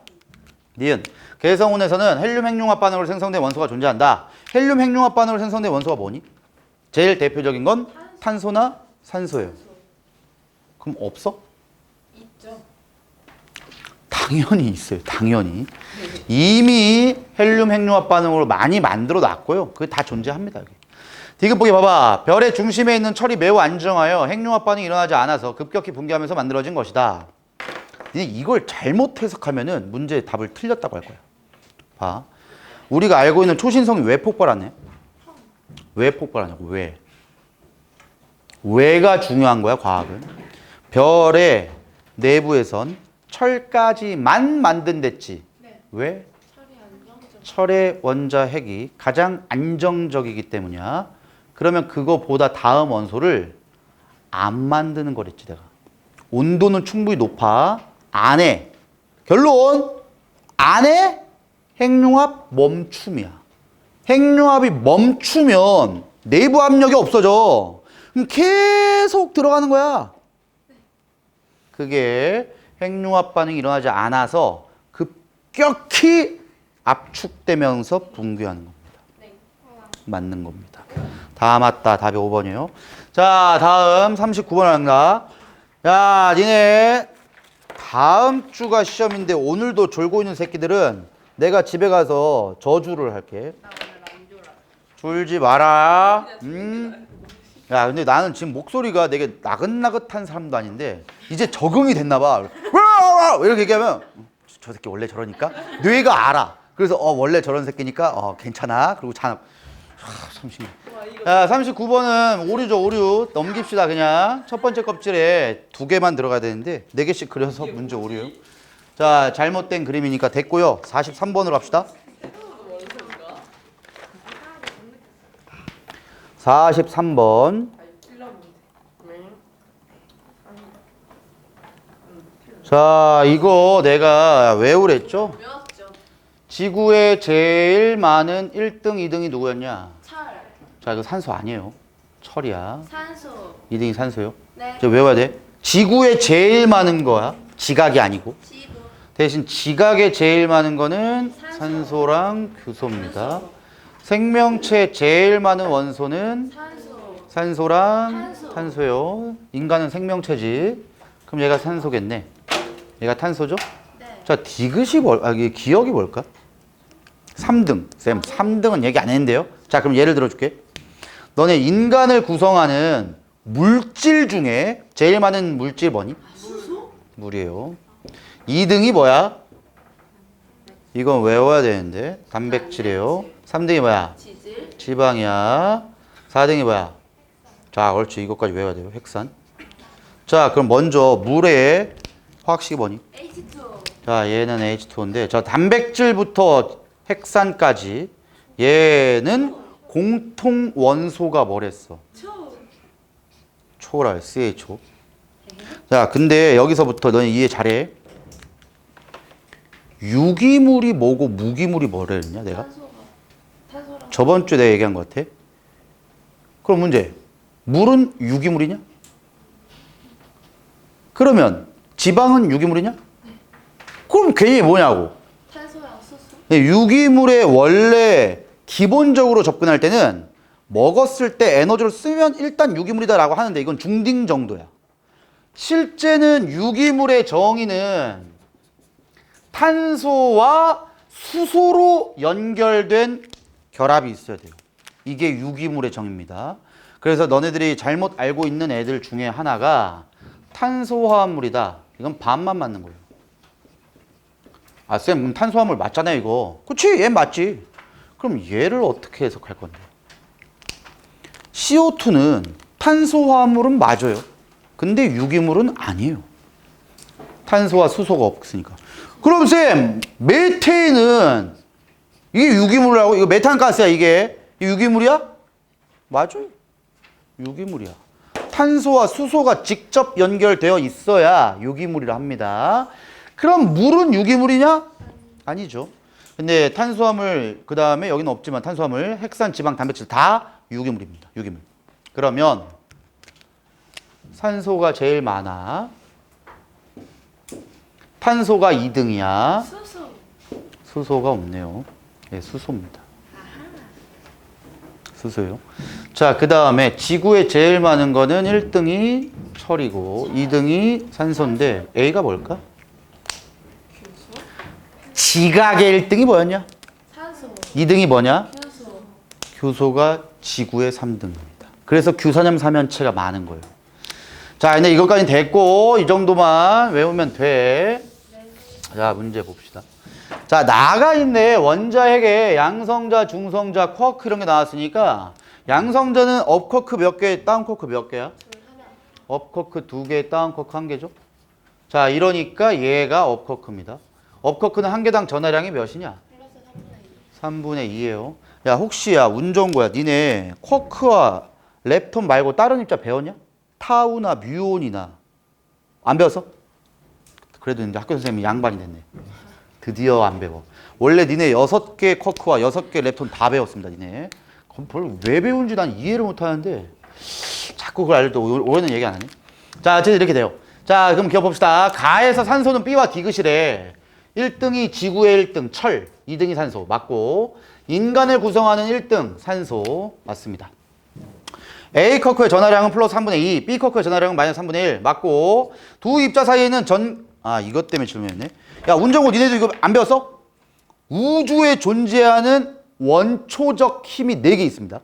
니은. 개성운에서는 헬륨 핵융합 반응으로 생성된 원소가 존재한다. 헬륨 핵융합 반응으로 생성된 원소가 뭐니? 제일 대표적인 건 탄소나 산소예요. 그럼 없어? 있죠. 당연히 있어요. 당연히. 이미 헬륨 핵융합 반응으로 많이 만들어 놨고요. 그게 다 존재합니다. 여기. 디귿 보기 봐봐. 별의 중심에 있는 철이 매우 안정하여 핵융합 반응이 일어나지 않아서 급격히 붕괴하면서 만들어진 것이다. 이걸 잘못 해석하면은 문제의 답을 틀렸다고 할 거야. 봐. 우리가 알고 있는 초신성이 왜 폭발하네? 왜 폭발하냐고, 왜? 왜가 중요한 거야, 과학은. 별의 내부에선 철까지만 만든댔지. 네. 왜? 철이 안정적. 철의 원자 핵이 가장 안정적이기 때문이야. 그러면 그거보다 다음 원소를 안 만드는 거랬지 내가. 온도는 충분히 높아. 안 해. 결론 안 해. 핵융합 멈춤이야. 핵융합이 멈추면 내부 압력이 없어져. 그럼 계속 들어가는 거야. 그게 핵융합 반응이 일어나지 않아서 급격히 압축되면서 붕괴하는 겁니다. 네. 맞는 겁니다. 다 맞다. 답이 5번이에요. 자, 다음 39번 한다. 야, 니네 다음 주가 시험인데 오늘도 졸고 있는 새끼들은 내가 집에 가서 저주를 할게. 나 오늘 안 졸아. 졸지 마라. 야, 근데 나는 지금 목소리가 되게 나긋나긋한 사람도 아닌데 이제 적응이 됐나 봐. 이렇게 얘기하면 저 새끼 원래 저러니까 뇌가 알아. 그래서 원래 저런 새끼니까 괜찮아. 그리고 참 신기해. 야, 39번은 오류죠, 오류. 넘깁시다, 그냥. 첫 번째 껍질에 2개만 들어가야 되는데 4개씩 그려서 문제 오류요. 자, 잘못된 그림이니까 됐고요. 43번으로 합시다. 43번. 자, 이거 내가 외우랬죠? 외웠죠. 지구에 제일 많은 1등, 2등이 누구였냐? 철, 자, 이거 산소 아니에요. 철이야. 산소. 2등이 산소요. 네. 이제 외워야 돼. 지구에 제일 많은 거야. 지각이 아니고. 지구. 대신 지각에 제일 많은 거는 산소. 산소랑 규소입니다. 생명체 제일 많은 원소는 산소. 산소랑 탄소. 탄소요. 인간은 생명체지. 그럼 얘가 산소겠네. 얘가 탄소죠? 네. 자, 디귿이 이게 기억이 뭘까? 3등. 쌤, 3등은 얘기 안 했는데요. 자, 그럼 예를 들어줄게. 너네 인간을 구성하는 물질 중에 제일 많은 물질 뭐니? 수소? 물이에요. 2등이 뭐야? 이건 외워야 되는데. 단백질이에요. 3등이 뭐야? 지질. 지방이야. 4등이 뭐야? 자, 옳지. 이것까지 외워야 돼요. 핵산. 자, 그럼 먼저 물의 화학식이 뭐니? H2O. 자, 얘는 H2O인데, 저 단백질부터 핵산까지 얘는 공통 원소가 뭐랬어? 초. 초랄, CHO. 자, 근데 여기서부터 너는 이해 잘해. 유기물이 뭐고 무기물이 뭐랬냐, 내가? 탄소랑. 저번 주에 내가 얘기한 것 같아. 그럼 문제. 물은 유기물이냐? 그러면 지방은 유기물이냐? 그럼 괜히 뭐냐고. 탄소랑 수소. 네, 유기물에 원래 기본적으로 접근할 때는 먹었을 때 에너지를 쓰면 일단 유기물이다라고 하는데 이건 중딩 정도야. 실제는 유기물의 정의는 탄소와 수소로 연결된 결합이 있어야 돼요. 이게 유기물의 정의입니다. 그래서 너네들이 잘못 알고 있는 애들 중에 하나가 탄소화합물이다. 이건 반만 맞는 거예요. 아, 쌤, 탄소화물 맞잖아요, 이거. 그치, 얘 맞지. 그럼 얘를 어떻게 해석할 건데? CO2는 탄소화합물은 맞아요. 근데 유기물은 아니에요. 탄소와 수소가 없으니까. 그럼 쌤, 메테인은 이게 유기물이라고? 이거 메탄가스야, 이게. 이게 유기물이야? 맞아요. 유기물이야. 탄소와 수소가 직접 연결되어 있어야 유기물이라 합니다. 그럼 물은 유기물이냐? 아니죠. 근데 탄수화물, 그 다음에 여기는 없지만 탄수화물, 핵산, 지방, 단백질 다 유기물입니다. 유기물. 그러면 산소가 제일 많아. 탄소가 2등이야. 수소. 수소가 없네요. 예, 수소입니다. 수소요. 자, 그 다음에 지구에 제일 많은 거는 1등이 철이고 2등이 산소인데 A가 뭘까? 지각의 1등이 뭐였냐? 산소. 2등이 뭐냐? 규소. 규소가 지구의 3등입니다. 그래서 규산염 삼연체가 많은 거예요. 자, 근데 이것까지 됐고 이 정도만 외우면 돼. 자, 문제 봅시다. 자, 나가 있네. 원자핵에 양성자, 중성자, 쿼크 이런 게 나왔으니까 양성자는 업쿼크 몇 개, 다운쿼크 몇 개야? 둘 하나. 업쿼크 2개, 다운쿼크 1개죠? 자, 이러니까 얘가 업커크입니다. 업커크는 한 개당 전하량이 몇이냐? 플러스 3분의 2. 3분의 2예요. 야, 혹시야, 운전고야. 니네 쿼크와 렙톤 말고 다른 입자 배웠냐? 타우나 뮤온이나. 안 배웠어? 그래도 이제 학교 선생님이 양반이 됐네. 드디어 안 배워. 원래 니네 6개 쿼크와 6개 렙톤 다 배웠습니다, 니네. 그럼 그걸 왜 배운지 난 이해를 못 하는데 자꾸 그걸 알려도 올해는 얘기 안 하니? 자, 어쨌든 이렇게 돼요. 자, 그럼 기억봅시다. 가에서 산소는 B와 D그실에 1등이 지구의 1등 철, 2등이 산소 맞고 인간을 구성하는 1등 산소 맞습니다. A 커크의 전하량은 플러스 3분의 2, B 커크의 전하량은 마이너스 3분의 1 맞고 두 입자 사이에는 이것 때문에 질문했네. 야, 운정고 니네도 이거 안 배웠어? 우주에 존재하는 원초적 힘이 4개 있습니다.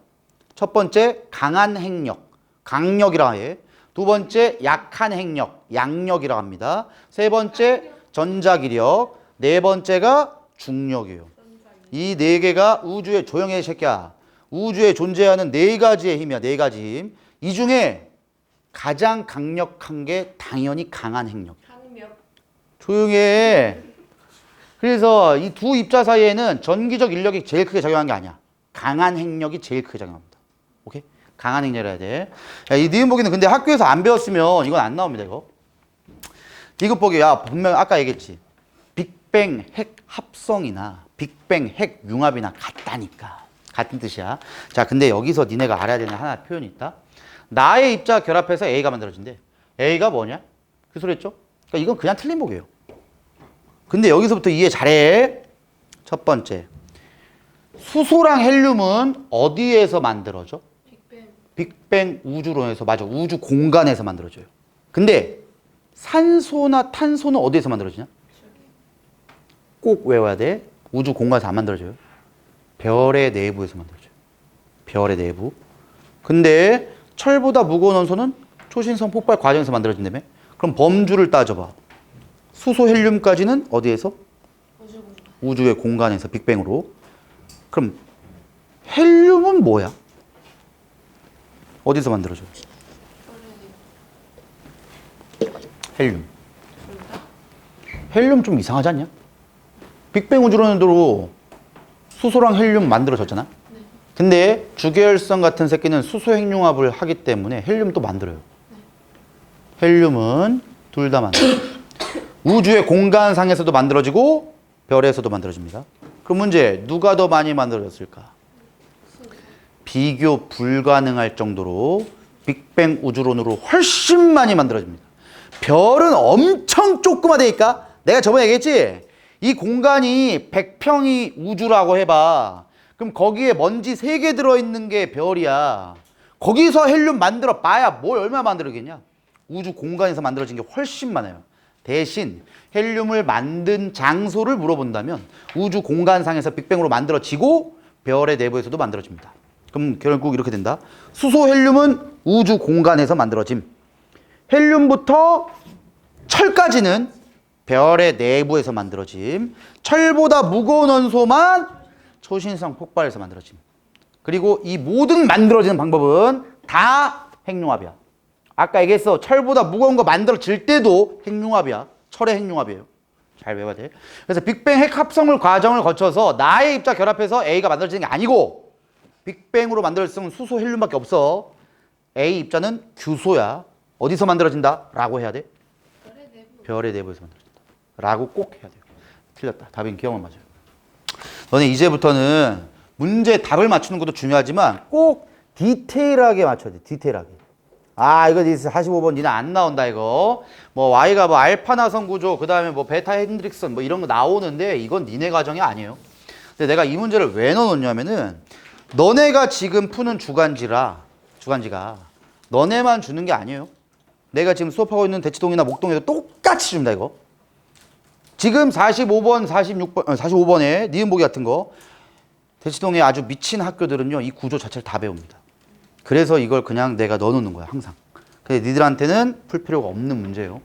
첫 번째 강한 핵력, 강력이라 해. 두 번째 약한 핵력, 양력이라고 합니다. 세 번째 전자기력, 네 번째가 중력이에요. 이 4개가 우주에 조용해 이 새끼야. 우주에 존재하는 4가지의 힘이야. 4가지 힘. 이 중에 가장 강력한 게 당연히 강한 핵력. 강력. 조용해. 그래서 이 두 입자 사이에는 전기적 인력이 제일 크게 작용한 게 아니야. 강한 핵력이 제일 크게 작용합니다. 오케이? 강한 핵력을 해야 돼. 야, 이 니은 보기는 근데 학교에서 안 배웠으면 이건 안 나옵니다, 이거. 디귿 보기, 야, 분명 아까 얘기했지. 빅뱅 핵 합성이나 빅뱅 핵 융합이나 같다니까. 같은 뜻이야. 자, 근데 여기서 니네가 알아야 되는 하나 표현이 있다. 나의 입자 결합해서 A가 만들어진대. A가 뭐냐? 그 소리 했죠? 그러니까 이건 그냥 틀린 보기예요. 근데 여기서부터 이해 잘해. 첫 번째. 수소랑 헬륨은 어디에서 만들어져? 빅뱅. 빅뱅 우주론에서, 맞아. 우주 공간에서 만들어져요. 근데 산소나 탄소는 어디에서 만들어지냐? 꼭 외워야 돼. 우주 공간에서 안 만들어져요. 별의 내부에서 만들어져요. 별의 내부. 근데 철보다 무거운 원소는 초신성 폭발 과정에서 만들어진다며? 그럼 범주를 따져봐. 수소 헬륨까지는 어디에서? 우주 공간. 우주의 공간에서 빅뱅으로. 그럼 헬륨은 뭐야? 어디서 만들어져? 헬륨. 헬륨 좀 이상하지 않냐? 빅뱅 우주론으로 수소랑 헬륨 만들어졌잖아? 네. 근데 주계열성 같은 새끼는 수소 핵융합을 하기 때문에 헬륨도 만들어요. 헬륨은 둘 다 만들어요. 우주의 공간상에서도 만들어지고 별에서도 만들어집니다. 그럼 문제, 누가 더 많이 만들어졌을까? 비교 불가능할 정도로 빅뱅 우주론으로 훨씬 많이 만들어집니다. 별은 엄청 조그마다니까? 내가 저번에 얘기했지? 이 공간이 100평이 우주라고 해봐. 그럼 거기에 먼지 3개 들어있는 게 별이야. 거기서 헬륨 만들어 봐야 뭘 얼마 만들어겠냐? 우주 공간에서 만들어진 게 훨씬 많아요. 대신 헬륨을 만든 장소를 물어본다면 우주 공간상에서 빅뱅으로 만들어지고 별의 내부에서도 만들어집니다. 그럼 결국 이렇게 된다. 수소 헬륨은 우주 공간에서 만들어짐. 헬륨부터 철까지는 별의 내부에서 만들어짐. 철보다 무거운 원소만 초신성 폭발에서 만들어짐. 그리고 이 모든 만들어지는 방법은 다 핵융합이야. 아까 얘기했어. 철보다 무거운 거 만들어질 때도 핵융합이야. 철의 핵융합이에요. 잘 외워야 돼. 그래서 빅뱅 핵 합성을 과정을 거쳐서 나의 입자 결합해서 A가 만들어지는 게 아니고 빅뱅으로 만들어진 수소 헬륨밖에 없어. A 입자는 규소야. 어디서 만들어진다? 라고 해야 돼. 별의 내부. 별의 내부에서 만들어진다. 라고 꼭 해야 돼요. 틀렸다. 답은 기억만 맞아요. 너네 이제부터는 문제 답을 맞추는 것도 중요하지만 꼭 디테일하게 맞춰야 돼. 디테일하게. 아, 이거 45번 니네 안 나온다, 이거. 뭐, Y가 뭐, 알파 나선 구조, 그 다음에 뭐, 베타 핸드릭슨, 뭐, 이런 거 나오는데, 이건 니네 과정이 아니에요. 근데 내가 이 문제를 왜 넣어놓냐면은, 너네가 지금 푸는 주간지가, 너네만 주는 게 아니에요. 내가 지금 수업하고 있는 대치동이나 목동에도 똑같이 줍니다, 이거. 지금 45번, 45번에 니은 보기 같은 거, 대치동에 아주 미친 학교들은요, 이 구조 자체를 다 배웁니다. 그래서 이걸 그냥 내가 넣어놓는 거야, 항상. 근데 니들한테는 풀 필요가 없는 문제예요.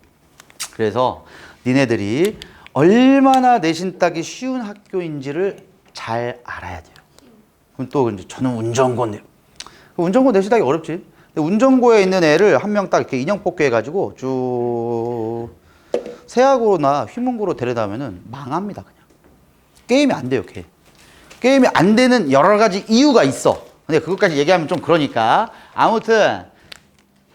그래서 니네들이 얼마나 내신 따기 쉬운 학교인지를 잘 알아야 돼요. 그럼 또 이제 저는 운전고인데요. 운전고 내신 따기 어렵지. 근데 운전고에 있는 애를 한 명 딱 이렇게 인형 뽑기 해가지고 쭉 세학으로나 휘문고로 데려다면은 망합니다. 그냥. 게임이 안 돼요. 게임이 안 되는 여러 가지 이유가 있어. 근데 그것까지 얘기하면 좀 그러니까. 아무튼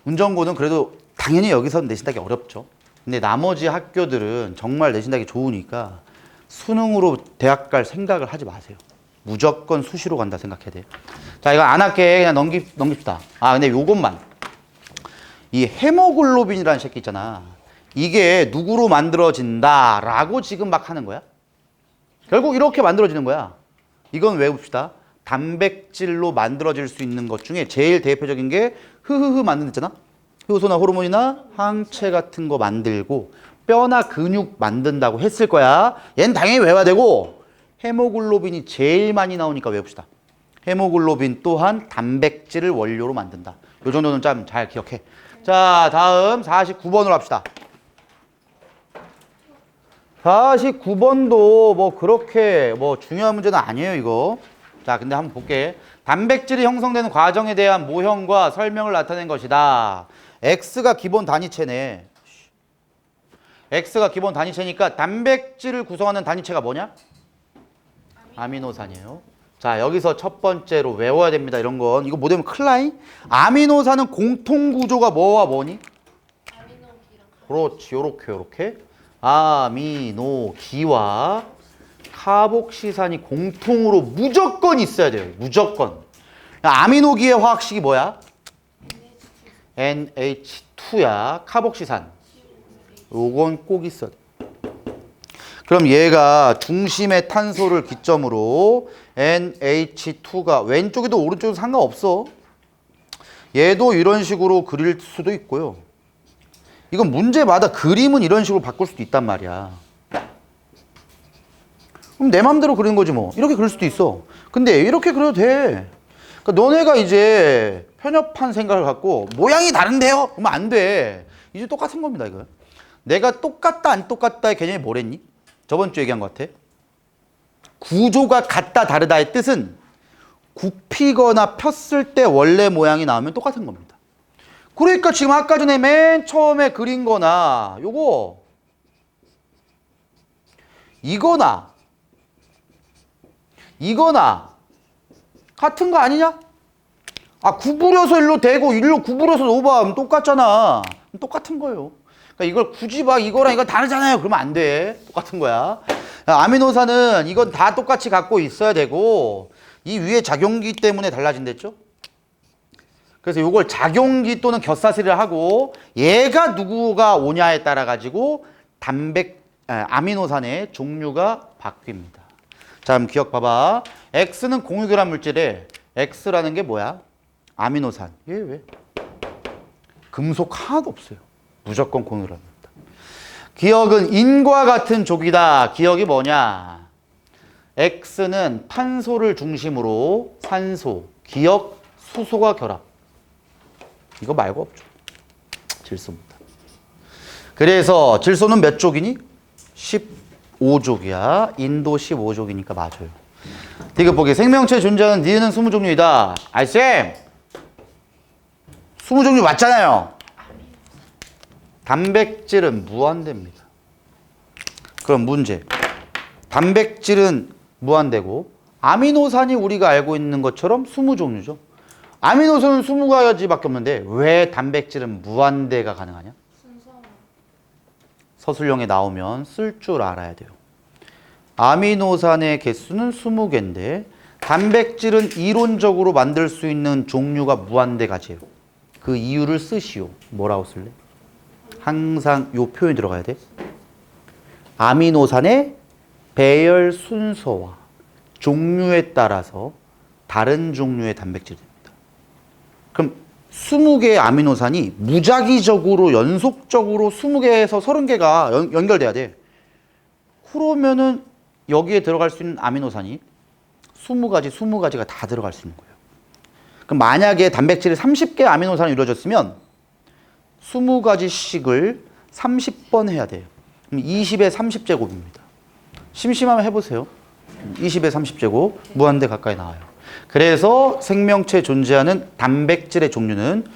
운전고는 그래도 당연히 여기서는 내신 따기 어렵죠. 근데 나머지 학교들은 정말 내신 따기 좋으니까 수능으로 대학 갈 생각을 하지 마세요. 무조건 수시로 간다 생각해야 돼요. 자, 이거 안 할게. 그냥 넘깁시다. 아, 근데 요것만. 이 헤모글로빈이라는 새끼 있잖아. 이게 누구로 만들어진다라고 지금 막 하는 거야. 결국 이렇게 만들어지는 거야. 이건 외웁시다. 단백질로 만들어질 수 있는 것 중에 제일 대표적인 게 만든댔잖아. 효소나 호르몬이나 항체 같은 거 만들고 뼈나 근육 만든다고 했을 거야. 얘는 당연히 외워야 되고 헤모글로빈이 제일 많이 나오니까 외웁시다. 헤모글로빈 또한 단백질을 원료로 만든다. 요 정도는 좀 잘 기억해. 자, 다음 49번으로 합시다. 49번도 뭐 그렇게 뭐 중요한 문제는 아니에요, 이거. 자, 근데 한번 볼게. 단백질이 형성되는 과정에 대한 모형과 설명을 나타낸 것이다. X가 기본 단위체네. X가 기본 단위체니까 단백질을 구성하는 단위체가 뭐냐? 아미노산이에요. 자, 여기서 첫 번째로 외워야 됩니다. 이런 건. 이거 못 외우면 큰일 나잉? 아미노산은 공통 구조가 뭐와 뭐니? 아미노기랑 그렇지. 요렇게. 아미노기와 카복시산이 공통으로 무조건 있어야 돼요. 무조건. 아미노기의 화학식이 뭐야? NH2야. 카복시산. 요건 꼭 있어야 돼. 그럼 얘가 중심의 탄소를 기점으로 NH2가 왼쪽에도 오른쪽에도 상관없어. 얘도 이런 식으로 그릴 수도 있고요. 이건 문제마다 그림은 이런 식으로 바꿀 수도 있단 말이야. 그럼 내 맘대로 그리는 거지 뭐. 이렇게 그릴 수도 있어. 근데 이렇게 그려도 돼. 그러니까 너네가 이제 편협한 생각을 갖고 모양이 다른데요? 그러면 안 돼. 이제 똑같은 겁니다, 이거. 내가 똑같다 안 똑같다의 개념이 뭐랬니? 저번 주에 얘기한 것 같아. 구조가 같다 다르다의 뜻은 굽히거나 폈을 때 원래 모양이 나오면 똑같은 겁니다. 그러니까 지금 아까 전에 맨 처음에 그린 거나 요거 이거나 같은 거 아니냐? 아, 구부려서 일로 대고 일로 구부려서 오버하면 똑같잖아. 똑같은 거예요. 그러니까 이걸 굳이 막 이거랑 이거 다르잖아요. 그러면 안 돼. 똑같은 거야. 아미노산은 이건 다 똑같이 갖고 있어야 되고 이 위에 작용기 때문에 달라진댔죠? 그래서 이걸 작용기 또는 곁사슬이라 하고 얘가 누구가 오냐에 따라 가지고 아미노산의 종류가 바뀝니다. 자, 그럼 기억 봐봐. X는 공유결합 물질에 X라는 게 뭐야? 아미노산. 얘 왜? 금속 하나도 없어요. 무조건 공유결합입니다. 기억은 인과 같은 족이다. 기억이 뭐냐? X는 탄소를 중심으로 산소, 기억, 수소가 결합. 이거 말고 없죠. 질소입니다. 그래서 질소는 몇 족이니? 15족이야. 인도 15족이니까 맞아요. 디귿 보기. 생명체 존재하는 니은은 20종류이다. 알쌤! 20종류 맞잖아요. 단백질은 무한대입니다. 그럼 문제. 단백질은 무한대고 아미노산이 우리가 알고 있는 것처럼 20종류죠. 아미노산은 20가지밖에 없는데 왜 단백질은 무한대가 가능하냐? 순서 서술형에 나오면 쓸 줄 알아야 돼요. 아미노산의 개수는 20개인데 단백질은 이론적으로 만들 수 있는 종류가 무한대 가지예요. 그 이유를 쓰시오. 뭐라고 쓸래? 항상 요 표현이 들어가야 돼. 아미노산의 배열 순서와 종류에 따라서 다른 종류의 단백질이 됩니다. 그럼 20개의 아미노산이 무작위적으로 연속적으로 20개에서 30개가 연결돼야 돼. 그러면은 여기에 들어갈 수 있는 아미노산이 20가지가 다 들어갈 수 있는 거예요. 그럼 만약에 단백질이 30개 아미노산이 이루어졌으면 20가지씩을 30번 해야 돼요. 그럼 20의 30제곱입니다. 심심하면 해보세요. 20의 30제곱 무한대 가까이 나와요. 그래서 생명체 존재하는 단백질의 종류는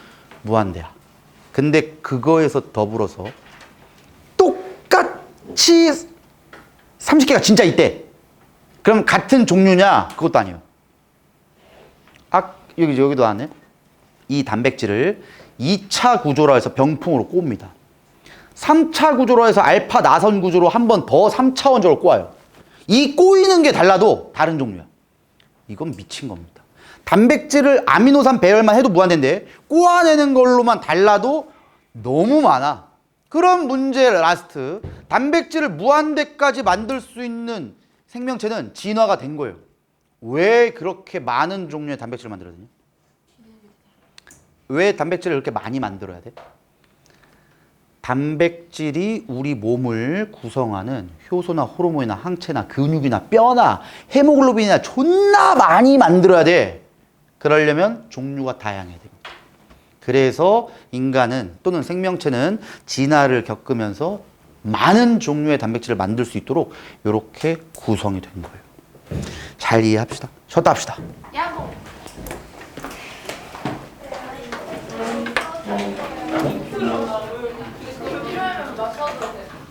무한대야. 근데 그거에서 더불어서 꽃이 30개가 진짜 있대. 그럼 같은 종류냐? 그것도 아니에요. 여기도 안에 이 단백질을 2차 구조로 해서 병풍으로 꼽니다. 3차 구조로 해서 알파 나선 구조로 한 번 더 3차원적으로 꼬아요. 이 꼬이는 게 달라도 다른 종류야. 이건 미친 겁니다. 단백질을 아미노산 배열만 해도 무한대인데 꼬아내는 걸로만 달라도 너무 많아. 그런 문제 라스트. 단백질을 무한대까지 만들 수 있는 생명체는 진화가 된 거예요. 왜 그렇게 많은 종류의 단백질을 만들어야 되냐? 왜 단백질을 그렇게 많이 만들어야 돼? 단백질이 우리 몸을 구성하는 효소나 호르몬이나 항체나 근육이나 뼈나 헤모글로빈이나 존나 많이 만들어야 돼. 그러려면 종류가 다양해야 됩니다. 그래서 인간은 또는 생명체는 진화를 겪으면서 많은 종류의 단백질을 만들 수 있도록 이렇게 구성이 된 거예요. 잘 이해합시다. 쉬었다 합시다. 야구.